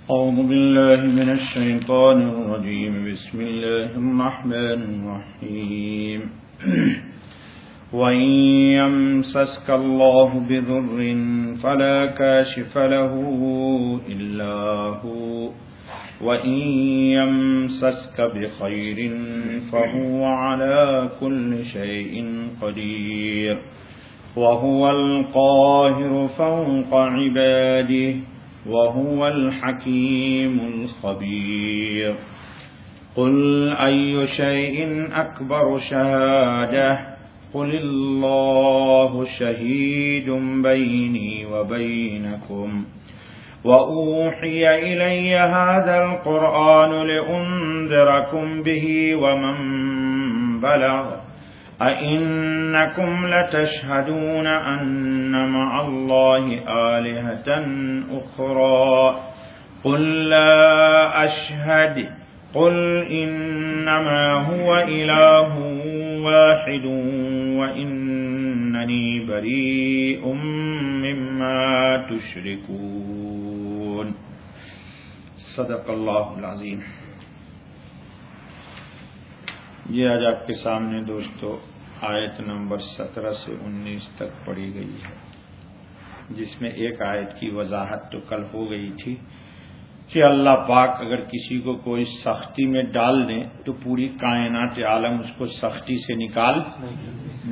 أعوذ بالله من الشيطان الرجيم بسم الله الرحمن الرحيم وإن يمسسك الله بضر فلا كاشف له إلا هو وإن يمسسك بخير فهو على كل شيء قدير وهو القاهر فوق عباده وهو الحكيم الخبير قل أي شيء أكبر شهادة قل الله شهيد بيني وبينكم وأوحي إلي هذا القرآن لأنذركم به ومن بلغ أئنكم لتشهدون أن مع الله آلهة أخرى قل لا أشهد قل إنما هو إله واحد وإنني بريء مما تشركون صدق اللہ العظیم۔ یہ آج آپ کے سامنے دوستو آیت نمبر 17 سے 19 تک پڑھی گئی ہے، جس میں ایک آیت کی وضاحت تو کل ہو گئی تھی کہ اللہ پاک اگر کسی کو کوئی سختی میں ڈال دیں تو پوری کائنات عالم اس کو سختی سے نکال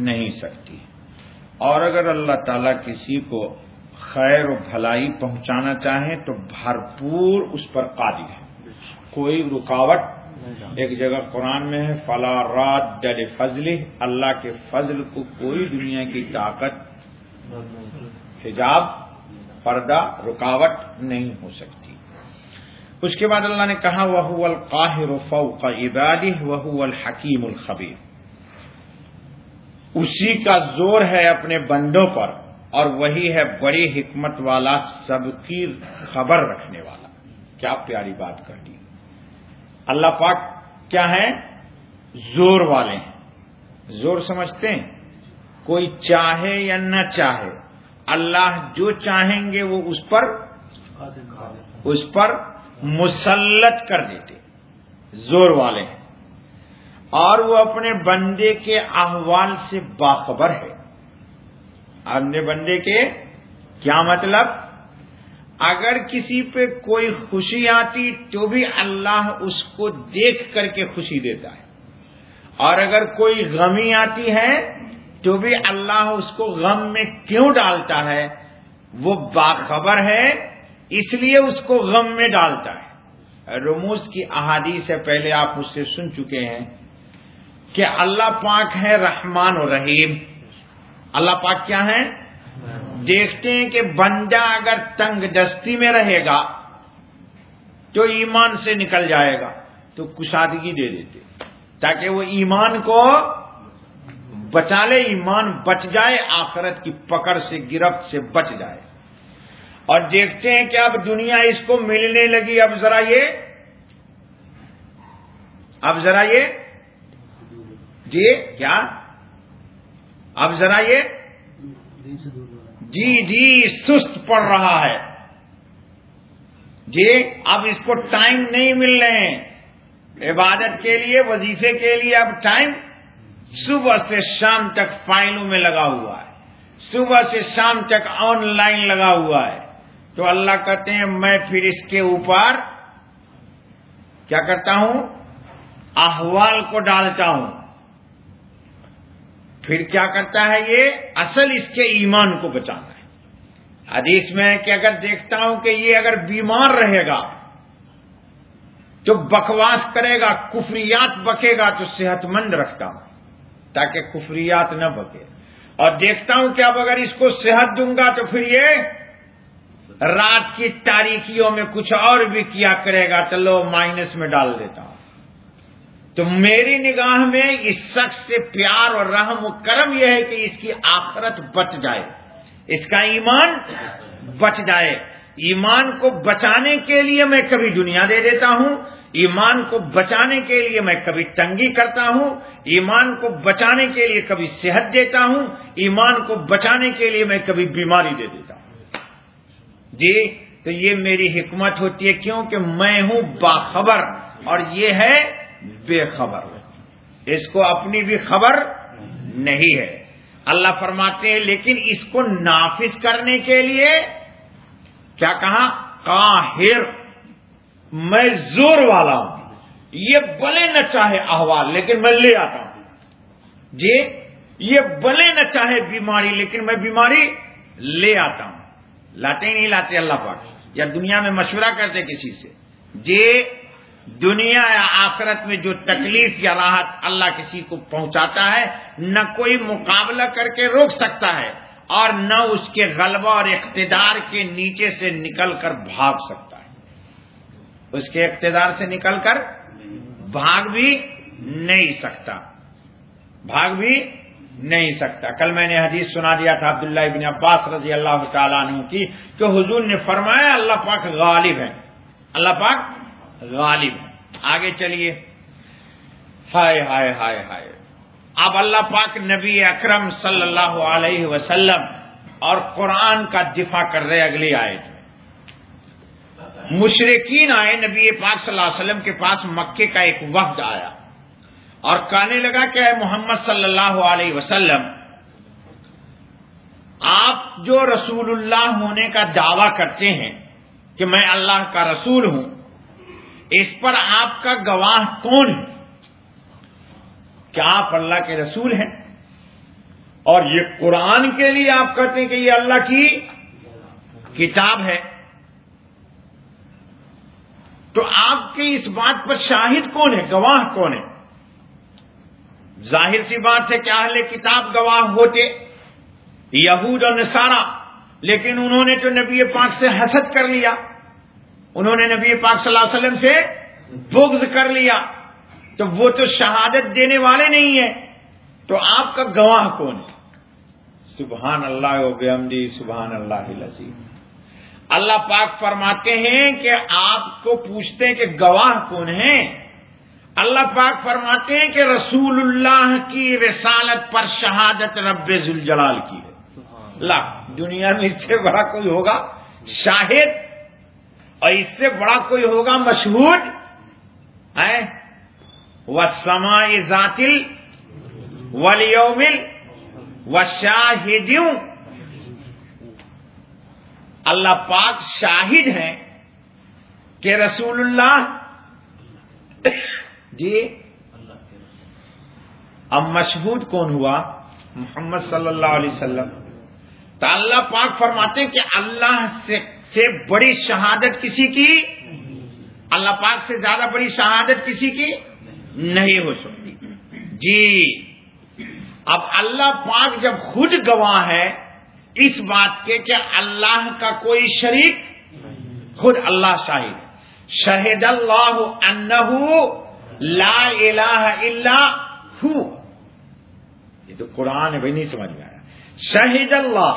نہیں سکتی، اور اگر اللہ تعالیٰ کسی کو خیر و بھلائی پہنچانا چاہیں تو بھرپور اس پر قادر ہے، کوئی رکاوٹ۔ ایک جگہ قرآن میں ہے فلا راد لفضلہ، اللہ کے فضل کو کوئی دنیا کی طاقت حجاب پردہ رکاوٹ نہیں ہو سکتی۔ اس کے بعد اللہ نے کہا وَهُوَ الْقَاهِرُ فَوْقَ عِبَادِهِ وَهُوَ الْحَكِيمُ الْخَبِيرُ، اسی کا زور ہے اپنے بندوں پر اور وہی ہے بڑی حکمت والا، سب کی خبر رکھنے والا۔ کیا پیاری بات کر دی۔ اللہ پاک کیا ہے؟ زور والے ہیں۔ زور سمجھتے ہیں؟ کوئی چاہے یا نہ چاہے اللہ جو چاہیں گے وہ اس پر مسلط کر دیتے، زور والے ہیں، اور وہ اپنے بندے کے احوال سے باخبر ہے۔ اپنے بندے کے کیا مطلب؟ اگر کسی پہ کوئی خوشی آتی تو بھی اللہ اس کو دیکھ کر کے خوشی دیتا ہے، اور اگر کوئی غمی آتی ہے تو بھی اللہ اس کو غم میں کیوں ڈالتا ہے وہ باخبر ہے، اس لیے اس کو غم میں ڈالتا ہے۔ رموز کی احادیث سے پہلے آپ مجھ سے سن چکے ہیں کہ اللہ پاک ہے رحمان و رحیم۔ اللہ پاک کیا ہے؟ دیکھتے ہیں کہ بندہ اگر تنگ دستی میں رہے گا تو ایمان سے نکل جائے گا تو کشادگی دے دیتے تاکہ وہ ایمان کو بچا لے، ایمان بچ جائے، آخرت کی پکڑ سے گرفت سے بچ جائے۔ اور دیکھتے ہیں کہ اب دنیا اس کو ملنے لگی، اب ذرا یہ جی کیا اب ذرا یہ جی سست پڑ رہا ہے، جی اب اس کو ٹائم نہیں مل رہے ہیں عبادت کے لیے، وظیفے کے لیے اب ٹائم صبح سے شام تک فائلوں میں لگا ہوا ہے، صبح سے شام تک آن لائن لگا ہوا ہے، تو اللہ کہتے ہیں میں پھر اس کے اوپر کیا کرتا ہوں؟ احوال کو ڈالتا ہوں۔ پھر کیا کرتا ہے یہ؟ اصل اس کے ایمان کو بچانا ہے۔ حدیث میں ہے کہ اگر دیکھتا ہوں کہ یہ اگر بیمار رہے گا تو بکواس کرے گا، کفریات بکے گا، تو صحت مند رکھتا ہوں تاکہ کفریات نہ بکے، اور دیکھتا ہوں کہ اب اگر اس کو صحت دوں گا تو پھر یہ رات کی تاریکیوں میں کچھ اور بھی کیا کرے گا، تو لو مائنس میں ڈال دیتا ہوں۔ تو میری نگاہ میں اس شخص سے پیار اور رحم و کرم یہ ہے کہ اس کی آخرت بچ جائے، اس کا ایمان بچ جائے۔ ایمان کو بچانے کے لیے میں کبھی دنیا دے دیتا ہوں، ایمان کو بچانے کے لیے میں کبھی تنگی کرتا ہوں، ایمان کو بچانے کے لیے کبھی صحت دیتا ہوں، ایمان کو بچانے کے لیے میں کبھی بیماری دے دیتا ہوں۔ جی، تو یہ میری حکمت ہوتی ہے، کیونکہ میں ہوں باخبر اور یہ ہے بے خبر، اس کو اپنی بھی خبر نہیں ہے۔ اللہ فرماتے ہیں لیکن اس کو نافذ کرنے کے لیے کیا کہا؟ قاہر، میں زور والا ہوں، یہ بلے نہ چاہے احوال لیکن میں لے آتا ہوں۔ جی، یہ بلے نہ چاہے بیماری لیکن میں بیماری لے آتا ہوں۔ لاتے ہی نہیں لاتے اللہ پاک، یا دنیا میں مشورہ کرتے کسی سے؟ جی، دنیا یا آخرت میں جو تکلیف یا راحت اللہ کسی کو پہنچاتا ہے، نہ کوئی مقابلہ کر کے روک سکتا ہے اور نہ اس کے غلبہ اور اقتدار کے نیچے سے نکل کر بھاگ سکتا ہے۔ اس کے اقتدار سے نکل کر بھاگ بھی نہیں سکتا، بھاگ بھی نہیں سکتا۔ کل میں نے حدیث سنا دیا تھا عبداللہ ابن عباس رضی اللہ تعالیٰ عنہ کی، کہ حضور نے فرمایا اللہ پاک غالب ہے، اللہ پاک غالب ہے۔ آگے چلیے، ہائے ہائے ہائے ہائے، اب اللہ پاک نبی اکرم صلی اللہ علیہ وسلم اور قرآن کا دفاع کر رہے۔ اگلی آیت میں مشرکین آئے نبی پاک صلی اللہ علیہ وسلم کے پاس، مکے کا ایک وفد آیا اور کہنے لگا کہ اے محمد صلی اللہ علیہ وسلم، آپ جو رسول اللہ ہونے کا دعویٰ کرتے ہیں کہ میں اللہ کا رسول ہوں، اس پر آپ کا گواہ کون ہے؟ کیا آپ اللہ کے رسول ہیں؟ اور یہ قرآن کے لیے آپ کہتے ہیں کہ یہ اللہ کی کتاب ہے، تو آپ کی اس بات پر شاہد کون ہے، گواہ کون ہے؟ ظاہر سی بات ہے کہ اہل کتاب گواہ ہوتے، یہود اور نصارہ، لیکن انہوں نے تو نبی پاک سے حسد کر لیا، انہوں نے نبی پاک صلی اللہ علیہ وسلم سے بغض کر لیا، تو وہ تو شہادت دینے والے نہیں ہیں، تو آپ کا گواہ کون ہے؟ سبحان اللہ و بحمدہ سبحان اللہ العظیم۔ اللہ پاک فرماتے ہیں کہ آپ کو پوچھتے ہیں کہ گواہ کون ہیں؟ اللہ پاک فرماتے ہیں کہ رسول اللہ کی رسالت پر شہادت رب ذوالجلال کی ہے۔ اللہ، دنیا میں اس سے بڑا کوئی ہوگا شاہد، اور اس سے بڑا کوئی ہوگا مشہود ہے؟ والسماء ذات والیوم وشاہد، اللہ پاک شاہد ہیں کہ رسول اللہ جی، اب مشہود کون ہوا؟ محمد صلی اللہ علیہ وسلم۔ تو اللہ پاک فرماتے ہیں کہ اللہ سے بڑی شہادت کسی کی، اللہ پاک سے زیادہ بڑی شہادت کسی کی نہیں ہو سکتی۔ جی، اب اللہ پاک جب خود گواہ ہے اس بات کے کہ اللہ کا کوئی شریک، خود اللہ شاہد، شہد اللہ انہ لا الہ الا ہو، یہ تو قرآن ہے بھائی، نہیں سمجھ میں آیا۔ شہد اللہ،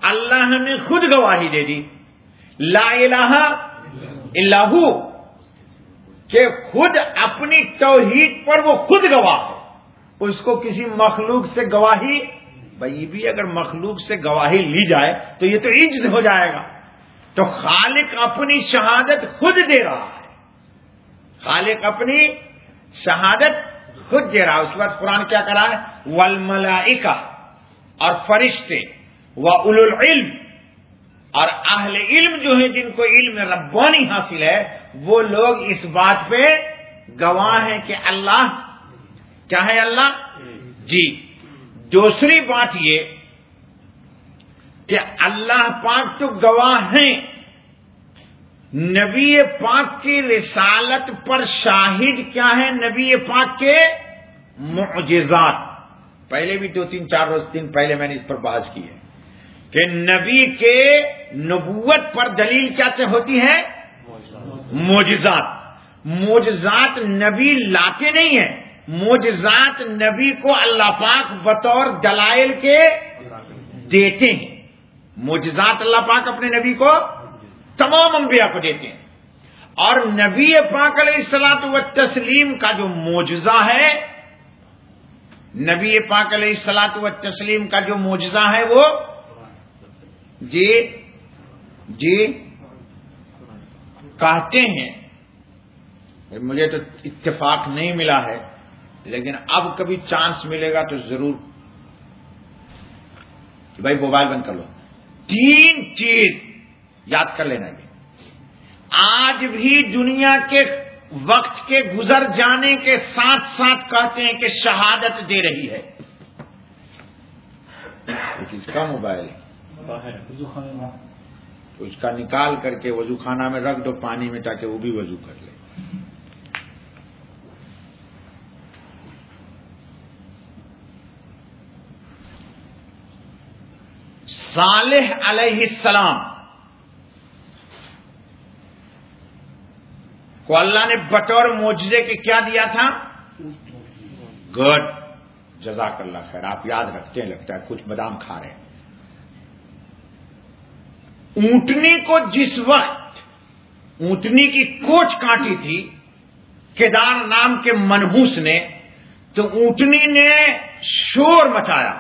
اللہ نے خود گواہی دے دی، لا الہ الا ہو، کہ خود اپنی توحید پر وہ خود گواہ ہے، اس کو کسی مخلوق سے گواہی، بھائی بھی اگر مخلوق سے گواہی لی جائے تو یہ تو عجز ہو جائے گا، تو خالق اپنی شہادت خود دے رہا ہے، خالق اپنی شہادت خود دے رہا. اس کے بعد قرآن کیا کرا ہے؟ والملائکہ، اور فرشتے، واولو العلم، اور اہل علم جو ہیں جن کو علم ربانی حاصل ہے، وہ لوگ اس بات پہ گواہ ہیں کہ اللہ کیا ہے؟ اللہ جی. دوسری بات یہ کہ اللہ پاک تو گواہ ہیں، نبی پاک کی رسالت پر شاہد کیا ہے؟ نبی پاک کے معجزات. پہلے بھی 2-3-4 دن پہلے میں نے اس پر بحث کی ہے کہ نبی کے نبوت پر دلیل کیا سے ہوتی ہے؟ معجزات. معجزات نبی لاتے نہیں ہیں، معجزات نبی کو اللہ پاک بطور دلائل کے دیتے ہیں. معجزات اللہ پاک اپنے نبی کو، تمام انبیاء کو دیتے ہیں. اور نبی پاک علیہ الصلوۃ والتسلیم کا جو معجزہ ہے، نبی پاک علیہ الصلوۃ والتسلیم کا جو معجزہ ہے وہ جی کہتے ہیں، مجھے تو اتفاق نہیں ملا ہے لیکن اب کبھی چانس ملے گا تو ضرور. بھائی موبائل بند کر لو. 3 چیز یاد کر لینا. یہ آج بھی دنیا کے وقت کے گزر جانے کے ساتھ ساتھ کہتے ہیں کہ شہادت دے رہی ہے. کس کا موبائل ہے؟ اس کا نکال کر کے وضو خانہ میں رکھ دو پانی میں، تاکہ وہ بھی وضو کر لے. صالح علیہ السلام کو اللہ نے بطور معجزے کے کیا دیا تھا؟ گڈ، جزاک اللہ خیر، آپ یاد رکھتے ہیں، لگتا ہے کچھ بادام کھا رہے ہیں. اونٹنی کو جس وقت اونٹنی کی کوچ کاٹی تھی کیدار نام کے منحوس نے، تو اونٹنی نے شور مچایا.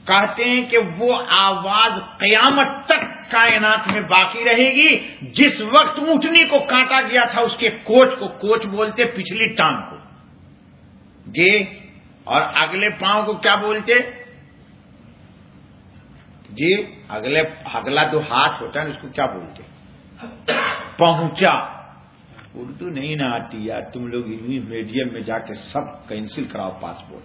کہتے ہیں کہ وہ آواز قیامت تک کائنات میں باقی رہے گی. جس وقت اونٹنی کو کاٹا گیا تھا اس کے کوچ کو کوچ بولتے، پچھلی ٹانگ کو جی، اور اگلے پاؤں کو کیا بولتے جی؟ اگلا جو ہاتھ ہوتا ہے اس کو کیا بولتے؟ پہنچا. اردو نہیں نہ آتی یار، تم لوگ انگلش میڈیم میں جا کے سب کینسل کراؤ پاسپورٹ.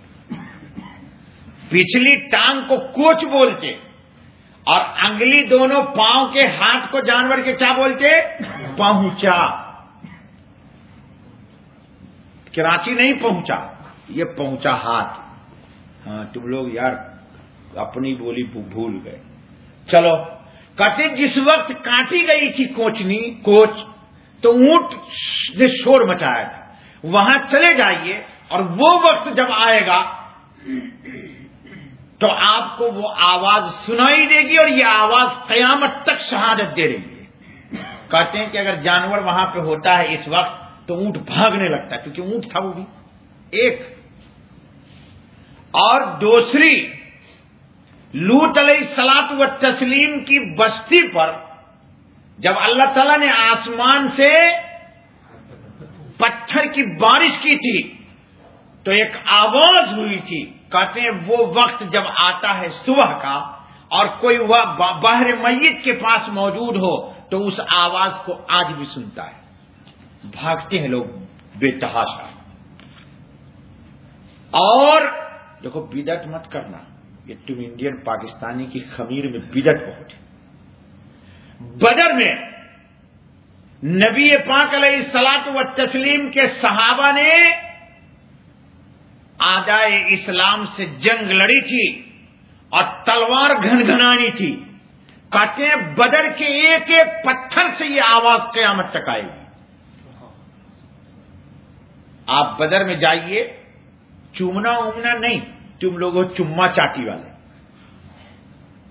پچھلی ٹانگ کو کوچ بولتے اور انگلی دونوں پاؤں کے ہاتھ کو جانور کے کیا بولتے؟ پہنچا. کراچی نہیں پہنچا، یہ پہنچا ہاتھ. ہاں تم لوگ یار اپنی بولی بھول گئے. چلو، کہتے جس وقت کاٹی گئی تھی کوچ تو اونٹ نے شور مچایا تھا. وہاں چلے جائیے اور وہ وقت جب آئے گا تو آپ کو وہ آواز سنائی دے گی، اور یہ آواز قیامت تک شہادت دے رہی ہے. کہتے ہیں کہ اگر جانور وہاں پہ ہوتا ہے اس وقت تو اونٹ بھاگنے لگتا ہے، کیونکہ اونٹ تھا وہ بھی ایک. اور دوسری، لوط علیہ الصلوۃ والتسلیم کی بستی پر جب اللہ تعالیٰ نے آسمان سے پتھر کی بارش کی تھی تو ایک آواز ہوئی تھی. کہتے ہیں وہ وقت جب آتا ہے صبح کا اور کوئی بحر میت کے پاس موجود ہو تو اس آواز کو آج بھی سنتا ہے. بھاگتے ہیں لوگ بے تحاشا. اور دیکھو بدعت مت کرنا، یہ تم انڈین پاکستانی کی خمیر میں بدعت بہت ہے. بدر میں نبی پاک علیہ الصلوۃ والتسلیم کے صحابہ نے اعدائے اسلام سے جنگ لڑی تھی اور تلوار گھنگھنانی تھی. کہتے ہیں بدر کے ایک ایک پتھر سے یہ آواز قیامت تک آئے گی. آپ بدر میں جائیے، چومنا اومنا نہیں، تم لوگوں چما چاٹی والے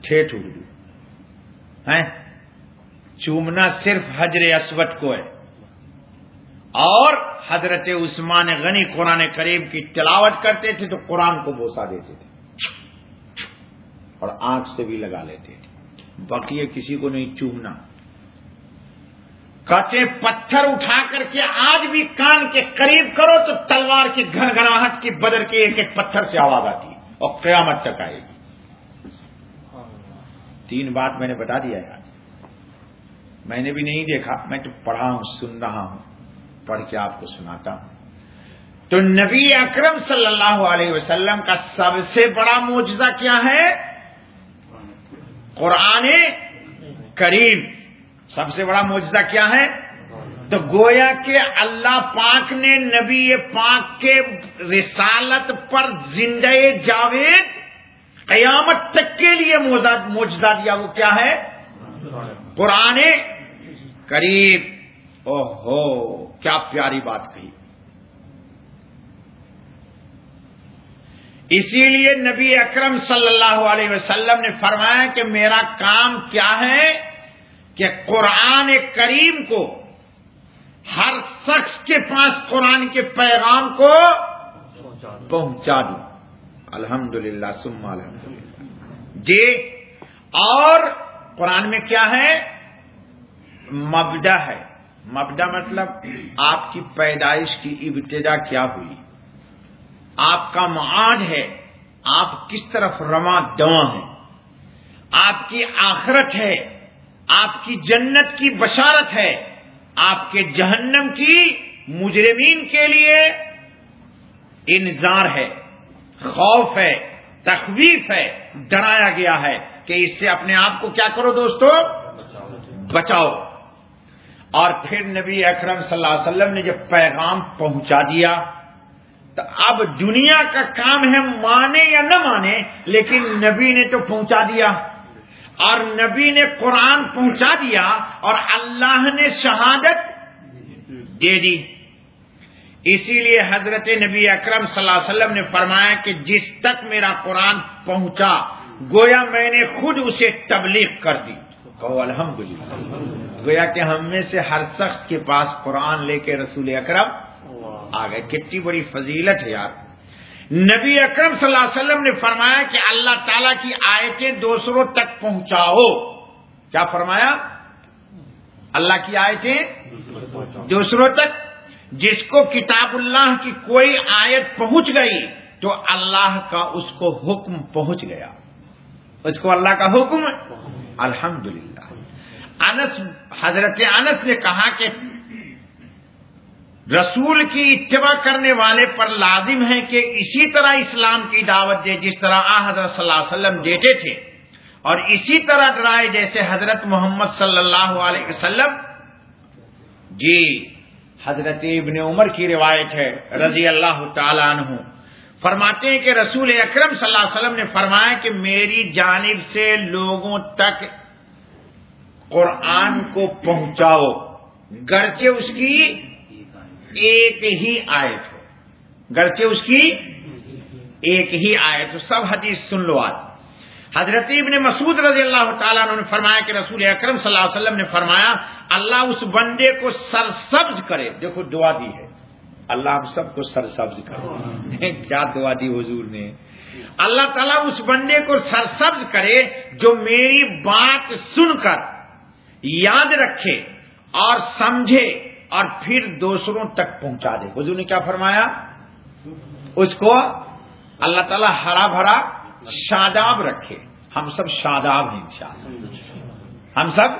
ٹھیٹ اردو ہیں. چومنا صرف حجر اسود کو ہے. اور حضرت عثمان غنی قرآن کریم کی تلاوت کرتے تھے تو قرآن کو بوسا دیتے تھے اور آنکھ سے بھی لگا لیتے تھے. بقیہ کسی کو نہیں چومنا. کہتے ہیں پتھر اٹھا کر کے آج بھی کان کے قریب کرو تو تلوار کی گھنگھناہٹ کی بدر کے ایک ایک پتھر سے آواز آتی ہے اور قیامت تک آئے گی. 3 بات میں نے بتا دیا ہے. میں نے بھی نہیں دیکھا، میں تو پڑھا ہوں، سن رہا ہوں، پڑھ کے آپ کو سناتا ہوں. تو نبی اکرم صلی اللہ علیہ وسلم کا سب سے بڑا معجزہ کیا ہے؟ قرآن کریم. سب سے بڑا معجزہ کیا ہے؟ تو گویا کہ اللہ پاک نے نبی پاک کے رسالت پر زندہ جاوید قیامت تک کے لیے معجزہ دیا. وہ کیا ہے؟ قرآن کریم. اوہو کیا پیاری بات کہی. اسی لیے نبی اکرم صلی اللہ علیہ وسلم نے فرمایا کہ میرا کام کیا ہے کہ قرآن کریم کو ہر شخص کے پاس قرآن کے پیغام کو پہنچا دوں. الحمدللہ ثم الحمدللہ. جی اور قرآن میں کیا ہے؟ مبدا ہے. مبدا مطلب آپ کی پیدائش کی ابتدا کیا ہوئی، آپ کا معاد ہے، آپ کس طرف رواں دواں ہیں، آپ کی آخرت ہے، آپ کی جنت کی بشارت ہے، آپ کے جہنم کی مجرمین کے لیے انذار ہے، خوف ہے، تخویف ہے، ڈرایا گیا ہے کہ اس سے اپنے آپ کو کیا کرو دوستو؟ بچاؤ. اور پھر نبی اکرم صلی اللہ علیہ وسلم نے جب پیغام پہنچا دیا تو اب دنیا کا کام ہے مانے یا نہ مانے، لیکن نبی نے تو پہنچا دیا اور نبی نے قرآن پہنچا دیا اور اللہ نے شہادت دے دی. اسی لیے حضرت نبی اکرم صلی اللہ علیہ وسلم نے فرمایا کہ جس تک میرا قرآن پہنچا گویا میں نے خود اسے تبلیغ کر دی. کہو الحمدللہ. گویا کہ ہم میں سے ہر شخص کے پاس قرآن لے کے رسول اکرم آ گئے. کتنی بڑی فضیلت ہے یار. نبی اکرم صلی اللہ علیہ وسلم نے فرمایا کہ اللہ تعالیٰ کی آیتیں دوسروں تک پہنچاؤ. کیا فرمایا؟ اللہ کی آیتیں دوسروں تک. جس کو کتاب اللہ کی کوئی آیت پہنچ گئی تو اللہ کا اس کو حکم پہنچ گیا، اس کو اللہ کا حکم. الحمدللہ. حضرت انس نے کہا کہ رسول کی اتباع کرنے والے پر لازم ہے کہ اسی طرح اسلام کی دعوت دے جس طرح حضرت صلی اللہ علیہ وسلم دیتے تھے، اور اسی طرح ڈرائے جیسے حضرت محمد صلی اللہ علیہ وسلم. جی حضرت ابن عمر کی روایت ہے رضی اللہ تعالی عنہ، فرماتے ہیں کہ رسول اکرم صلی اللہ علیہ وسلم نے فرمایا کہ میری جانب سے لوگوں تک قرآن کو پہنچاؤ گرچہ اس کی ایک ہی آیت ہو، گرچہ اس کی ایک ہی آیت ہو. سب حدیث سن لو. آج حضرت ابن مسعود رضی اللہ تعالیٰ عنہ نے فرمایا کہ رسول اکرم صلی اللہ علیہ وسلم نے فرمایا اللہ اس بندے کو سرسبز کرے. دیکھو دعا دی ہے، اللہ ہم سب کو سرسبز کرے. کیا دعا دی حضور نے. اللہ تعالیٰ اس بندے کو سرسبز کرے جو میری بات سن کر یاد رکھے اور سمجھے اور پھر دوسروں تک پہنچا دے. حضور نے کیا فرمایا؟ اس کو اللہ تعالیٰ ہرا بھرا شاداب رکھے. ہم سب شاداب ہیں انشاءاللہ، ہم سب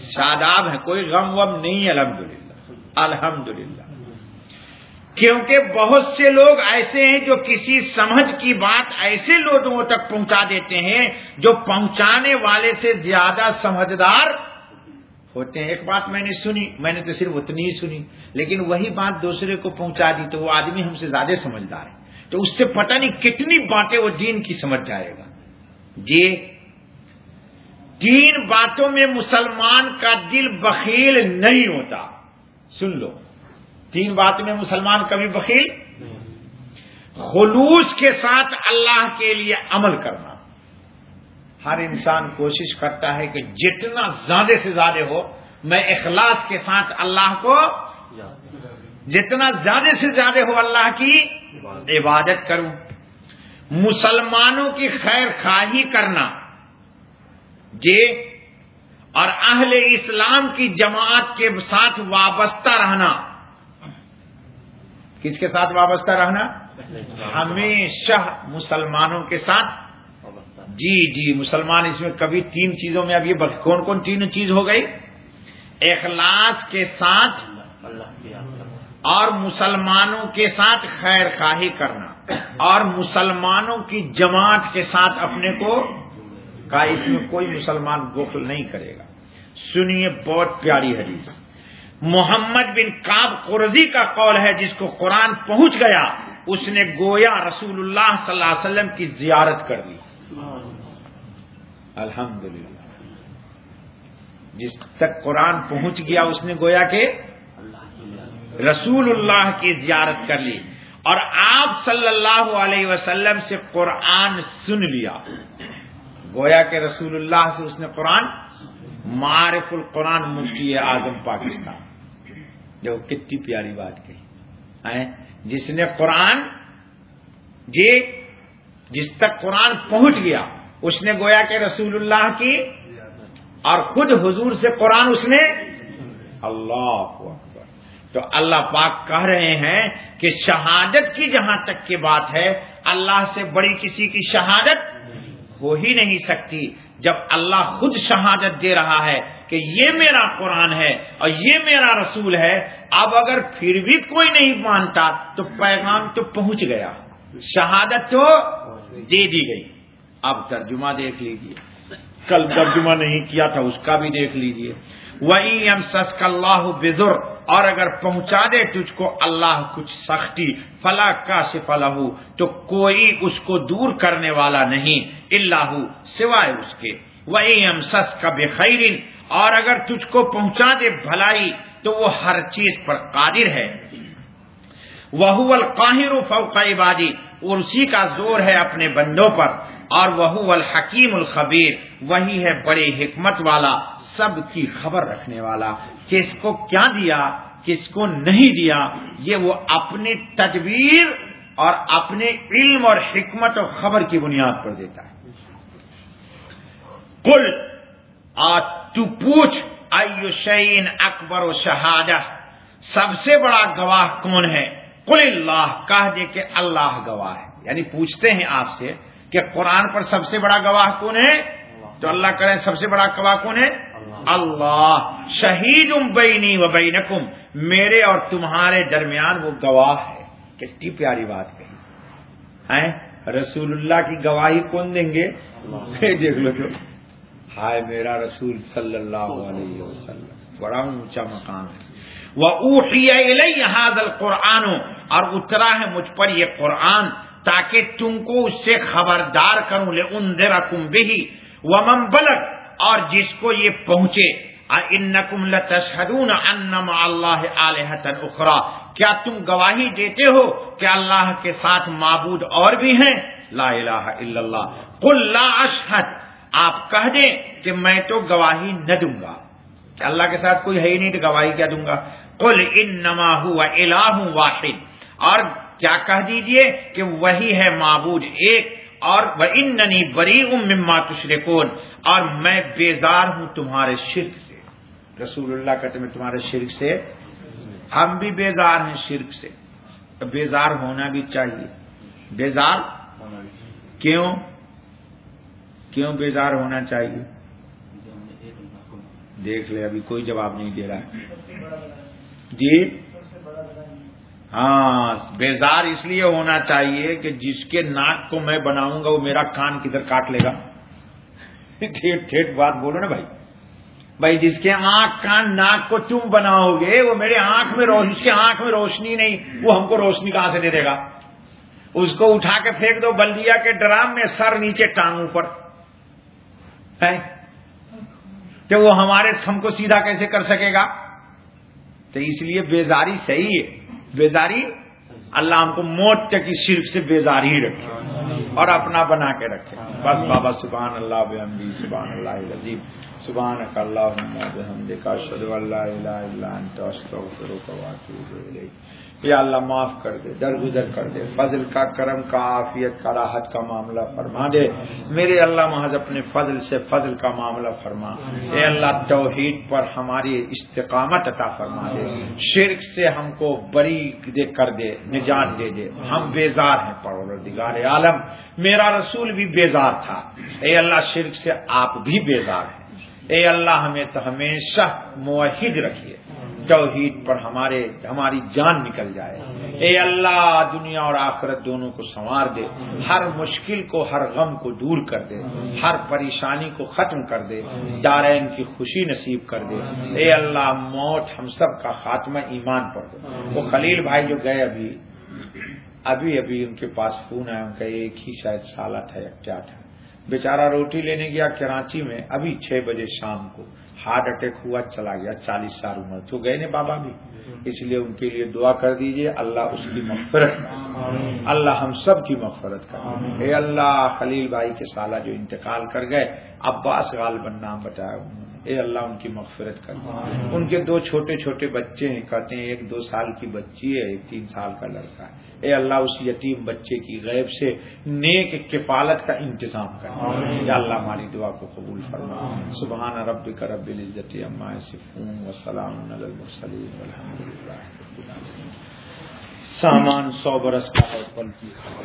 شاداب ہیں، کوئی غم وم نہیں ہے. الحمدللہ الحمدللہ. کیونکہ بہت سے لوگ ایسے ہیں جو کسی سمجھ کی بات ایسے لوگوں تک پہنچا دیتے ہیں جو پہنچانے والے سے زیادہ سمجھدار ہوتے ہیں. ایک بات میں نے سنی، میں نے تو صرف اتنی ہی سنی، لیکن وہی بات دوسرے کو پہنچا دی تو وہ آدمی ہم سے زیادہ سمجھدار ہے، تو اس سے پتہ نہیں کتنی باتیں وہ دین کی سمجھ جائے گا. جی 3 باتوں میں مسلمان کا دل بخیل نہیں ہوتا. سن لو 3 باتوں میں مسلمان کبھی بخیل. خلوص کے ساتھ اللہ کے لیے عمل کرنا. ہر انسان کوشش کرتا ہے کہ جتنا زیادہ سے زیادہ ہو میں اخلاص کے ساتھ اللہ کو، جتنا زیادہ سے زیادہ ہو اللہ کی عبادت کروں. مسلمانوں کی خیر خواہی کرنا. جی اور اہل اسلام کی جماعت کے ساتھ وابستہ رہنا. کس کے ساتھ وابستہ رہنا؟ ہمیشہ مسلمانوں کے ساتھ. جی مسلمان اس میں کبھی تین چیزوں میں، اب یہ کون کون تین چیز ہو گئی؟ اخلاص کے ساتھ اور مسلمانوں کے ساتھ خیر خواہی کرنا اور مسلمانوں کی جماعت کے ساتھ اپنے کو کا، اس میں کوئی مسلمان بخل نہیں کرے گا. سنیے بہت پیاری حدیث، محمد بن کعب قرظی کا قول ہے، جس کو قرآن پہنچ گیا اس نے گویا رسول اللہ صلی اللہ علیہ وسلم کی زیارت کر لی. الحمدللہ، جس تک قرآن پہنچ گیا اس نے گویا کہ رسول اللہ کی زیارت کر لی اور آپ صلی اللہ علیہ وسلم سے قرآن سن لیا. گویا کہ رسول اللہ سے اس نے قرآن. معارف القرآن مفتی اعظم پاکستان، جو کتنی پیاری بات کہی، جس نے قرآن جس تک قرآن پہنچ گیا اس نے گویا کہ رسول اللہ کی، اور خود حضور سے قرآن اس نے. اللہ اکبر. تو اللہ پاک کہہ رہے ہیں کہ شہادت کی جہاں تک کی بات ہے، اللہ سے بڑی کسی کی شہادت ہو ہی نہیں سکتی. جب اللہ خود شہادت دے رہا ہے کہ یہ میرا قرآن ہے اور یہ میرا رسول ہے، اب اگر پھر بھی کوئی نہیں مانتا تو پیغام تو پہنچ گیا، شہادت تو دے دی گئی. اب ترجمہ دیکھ لیجئے، کل ترجمہ نہیں کیا تھا اس کا بھی دیکھ لیجئے. وَإِن يَمْسَسْكَ اللَّهُ بِضُرٍّ، اور اگر پہنچا دے تجھ کو اللہ کچھ سختی، فَلَا كَاشِفَ لَهُ، تو کوئی اس کو دور کرنے والا نہیں، إِلَّا هُ، سوائے اس کے. وَإِن يَمْسَسْكَ بِخَيْرٍ، اور اگر تجھ کو پہنچا دے بھلائی تو وہ ہر چیز پر قادر ہے. وَهُوَ الْقَاهِرُ فَوْقَ عِبَادِهِ، اور اسی کا زور ہے اپنے بندوں پر. اور وَهُوَ الْحَكِيمُ الْخَبِيرُ، وہی ہے بڑے حکمت والا، سب کی خبر رکھنے والا. کس کو کیا دیا کس کو نہیں دیا، یہ وہ اپنی تدبیر اور اپنے علم اور حکمت و خبر کی بنیاد پر دیتا ہے. قل، تو پوچھ، ایو شیء اکبر و شہادہ، سب سے بڑا گواہ کون ہے؟ قل اللہ، کہہ دے کہ اللہ گواہ ہے. یعنی پوچھتے ہیں آپ سے کہ قرآن پر سب سے بڑا گواہ کون ہے؟ تو اللہ کرے سب سے بڑا گواہ کون ہے؟ اللہ. شہید بینی و بینکم، میرے اور تمہارے درمیان وہ گواہ ہے. کتنی پیاری بات کہی. رسول اللہ کی گواہی کون دیں گے؟ دیکھ لو تو، ہائے میرا رسول صلی اللہ علیہ وسلم، بڑا اونچا مقام ہے. وَأُوحِيَ إِلَيَّ هَذَا الْقُرْآنُ، اور اترا ہے مجھ پر یہ قرآن تاکہ تم کو اس سے خبردار کروں. لِأُنذِرَكُمْ بِهِ وَمَنْ بَلَغَ، اور جس کو یہ پہنچے. اِنَّكُمْ لَتَشْهَدُونَ أَنَّ مَعَ اللَّهِ آلِهَةً أُخْرَى، کیا تم گواہی دیتے ہو کہ اللہ کے ساتھ معبود اور بھی ہیں؟ لا الہ الا اللہ. قل لا اشہد، آپ کہہ دیں کہ میں تو گواہی نہ دوں گا، کہ اللہ کے ساتھ کوئی ہے ہی نہیں تو گواہی کیا دوں گا. قل انما هو الہ واحد، اور کیا کہہ دیجئے کہ وہی ہے معبود ایک. اور وَإِنَّنِي بَرِيءٌ مِّمَّا تُشْرِكُونَ، اور میں بیزار ہوں تمہارے شرک سے. رسول اللہ کہتے ہیں تمہارے شرک سے، ہم بھی بیزار ہیں شرک سے. تو بیزار ہونا بھی چاہیے. بیزار کیوں بیزار ہونا چاہیے؟ دیکھ لے ابھی کوئی جواب نہیں دے رہا ہے. جی ہاں، بیزار اس لیے ہونا چاہیے کہ جس کے ناک کو میں بناؤں گا وہ میرا کان کدھر کاٹ لے گا. ٹھیک بات بولو نا بھائی. جس کے آنکھ کان ناک کو تم بناؤ گے وہ میرے آنکھ میں اس کے آنکھ میں روشنی نہیں، وہ ہم کو روشنی کہاں سے دے دے گا؟ اس کو اٹھا کے پھینک دو بلدیا کے ڈرام میں، سر نیچے ٹانگ اوپر ہے کہ وہ ہم کو سیدھا کیسے کر سکے گا؟ تو اس لیے بیزاری صحیح ہے. بیزاری، اللہ ہم کو موت تک اس شرک سے بیزاری ہی رکھے اور اپنا بنا کے رکھے. بس بابا سبحان اللہ بحمدہ، سبحان اللہ العظیم، سبحانک اللہم وبحمدک، اشہد ان لا الہ الا انت، استغفرک واتوب الیک. یا اللہ معاف کر دے، درگزر کر دے، فضل کا، کرم کا، عافیت کا، راحت کا معاملہ فرما دے میرے اللہ، محض اپنے فضل سے فضل کا معاملہ فرما۔ اے اللہ توحید پر ہماری استقامت عطا فرما دے، شرک سے ہم کو بری کر دے، نجات دے دے۔ ہم بیزار ہیں پروردگار عالم، میرا رسول بھی بیزار تھا، اے اللہ شرک سے آپ بھی بیزار ہیں۔ اے اللہ ہمیں تو ہمیشہ موحد رکھیے، توحید پر ہماری جان نکل جائے۔ اے اللہ دنیا اور آخرت دونوں کو سنوار دے، ہر مشکل کو، ہر غم کو دور کر دے، ہر پریشانی کو ختم کر دے، دارین کی خوشی نصیب کر دے۔ اے اللہ موت ہم سب کا خاتمہ ایمان پر دے۔ وہ خلیل بھائی جو گئے ابھی ان کے پاس فون آیا، ان کا ایک ہی شاید سالہ تھا یا کیا تھا، بیچارہ روٹی لینے گیا کراچی میں، ابھی 6 بجے شام کو ہارٹ اٹیک ہوا، چلا گیا، 40 سال عمر تو گئے نے بابا بھی، اس لیے ان کے لیے دعا کر دیجئے، اللہ اس کی مغفرت کرے، اللہ ہم سب کی مغفرت کرے۔ اے اللہ خلیل بھائی کے سالہ جو انتقال کر گئے، عباس غالباً نام بتایا انہوں نے، اے اللہ ان کی مغفرت کر دے۔ ان کے 2 چھوٹے چھوٹے بچے ہیں، کہتے ہیں ایک 2 سال کی بچی ہے، ایک 3 سال کا لڑکا ہے۔ اے اللہ اس یتیم بچے کی غیب سے نیک کفالت کا انتظام کر، یا اللہ ہماری دعا کو قبول فرما۔ سبحان ربک رب العزت عما یصفون وسلام علی المرسلین والحمد للہ رب العالمین۔ سامان 100 برس کا ہے، پل کی خبر۔